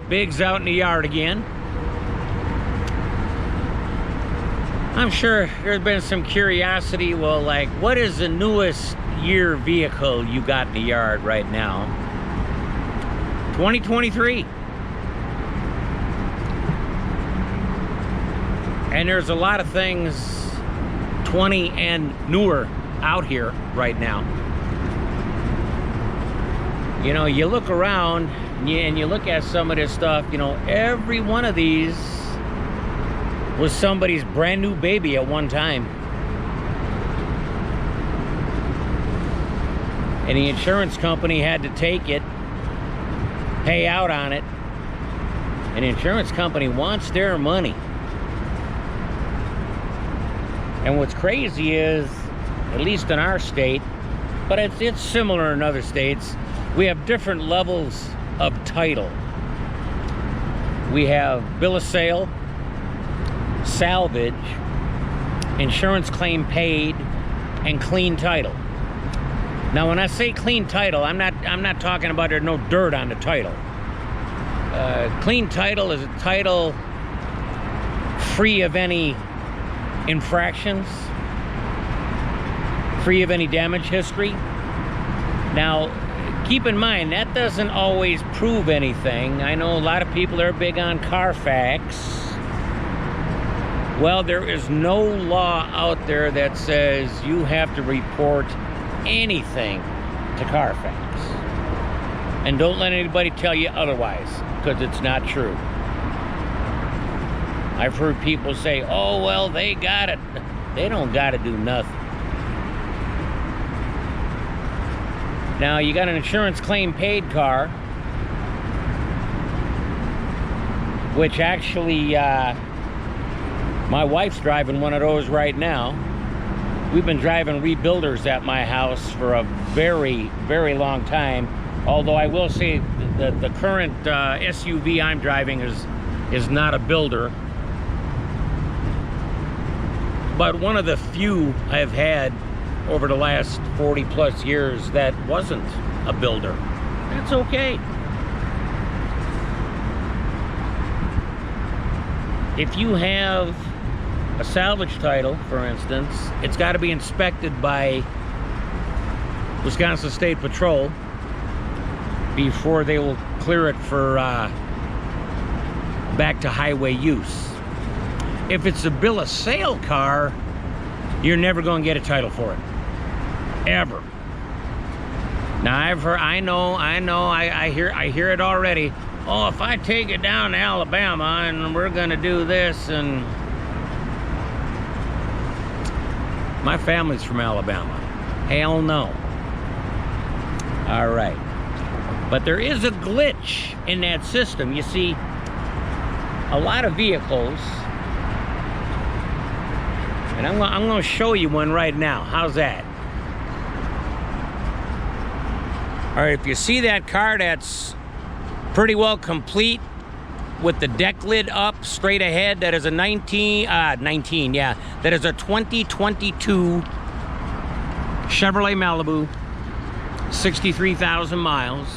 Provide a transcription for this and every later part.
Big's out in the yard again. I'm sure there's been some curiosity. Well, like, what is the newest year vehicle you got in the yard right now? 2023. And there's a lot of things 20 and newer out here right now. You know, you look around and you look at some of this stuff, you know, every one of these was somebody's brand new baby at one time. And the insurance company had to take it, pay out on it, and the insurance company wants their money. And what's crazy is, at least in our state, but it's similar in other states, we have different levels of title. We have bill of sale, salvage, insurance claim paid, and clean title. Now, when I say clean title, I'm not talking about there's no dirt on the title. Clean title is a title free of any infractions, free of any damage history. Now, keep in mind, that doesn't always prove anything. I know a lot of people are big on Carfax. Well, there is no law out there that says you have to report anything to Carfax. And don't let anybody tell you otherwise, because it's not true. I've heard people say, oh, well, they got it. They don't got to do nothing. Now, you got an insurance claim paid car, which actually, my wife's driving one of those right now. We've been driving rebuilders at my house for a very, very long time. Although I will say that the current SUV I'm driving is not a builder. But one of the few I've had over the last 40 plus years that wasn't a builder. That's okay. If you have a salvage title, for instance, it's got to be inspected by Wisconsin State Patrol before they will clear it for back to highway use. If it's a bill of sale car, you're never going to get a title for it, ever. Now I hear it already. Oh, if I take it down to Alabama and we're going to do this, and my family's from Alabama. Hell no. All right. But there is a glitch in that system. You see, a lot of vehicles, and I'm going to show you one right now. How's that? All right, if you see that car that's pretty well complete with the deck lid up straight ahead, that is a that is a 2022 Chevrolet Malibu, 63,000 miles.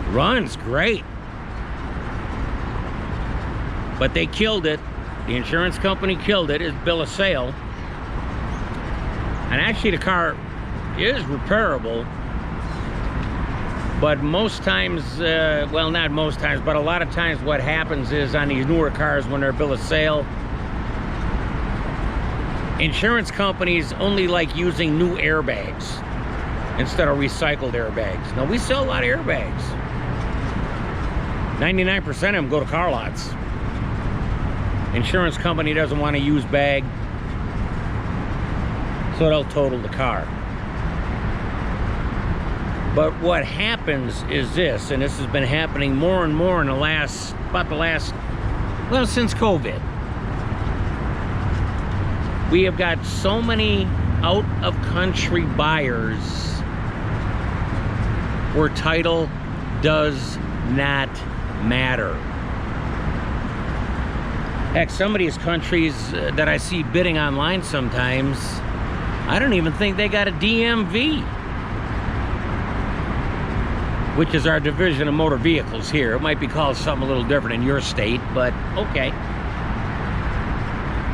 Runs great. But they killed it. The insurance company killed it. It's bill of sale. And actually the car is repairable. But most times, well, not most times, but a lot of times what happens is on these newer cars when they're bill of sale, insurance companies only like using new airbags instead of recycled airbags. Now, we sell a lot of airbags. 99% of them go to car lots. Insurance company doesn't want to use bag, so they'll total the car. But what happens is this, and this has been happening more and more in the last, well, since COVID. We have got so many out-of-country buyers where title does not matter. Heck, some of these countries that I see bidding online sometimes, I don't even think they got a DMV. which is our division of motor vehicles here. It might be called something a little different in your state, but okay.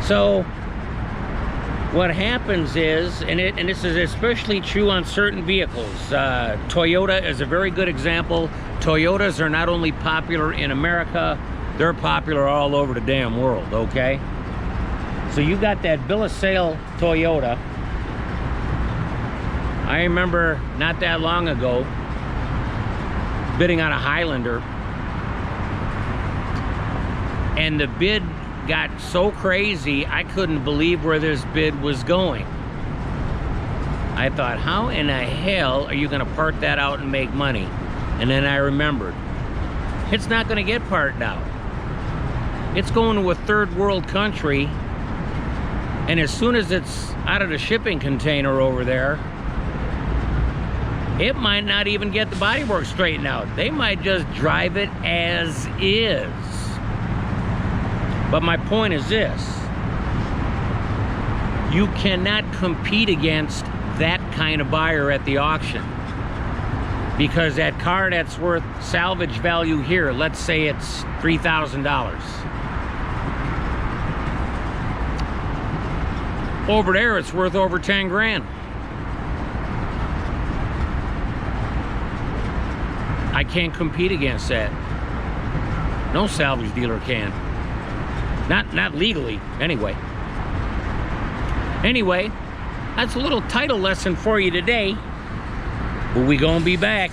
So what happens is, and this is especially true on certain vehicles, Toyota is a very good example. Toyotas are not only popular in America, they're popular all over the damn world, okay? So you got that bill of sale Toyota. I remember not that long ago bidding on a Highlander, and the bid got so crazy I couldn't believe where this bid was going. I thought, how in the hell are you gonna part that out and make money? And then I remembered, it's not gonna get parted out. It's going to a third world country, and as soon as it's out of the shipping container over there, it might not even get the bodywork straightened out. They might just drive it as is. But my point is this: you cannot compete against that kind of buyer at the auction, because that car that's worth salvage value here, let's say it's $3,000. Over there, it's worth over 10 grand. I can't compete against that. No salvage dealer can. Not legally, anyway. Anyway, that's a little title lesson for you today. But we gonna be back.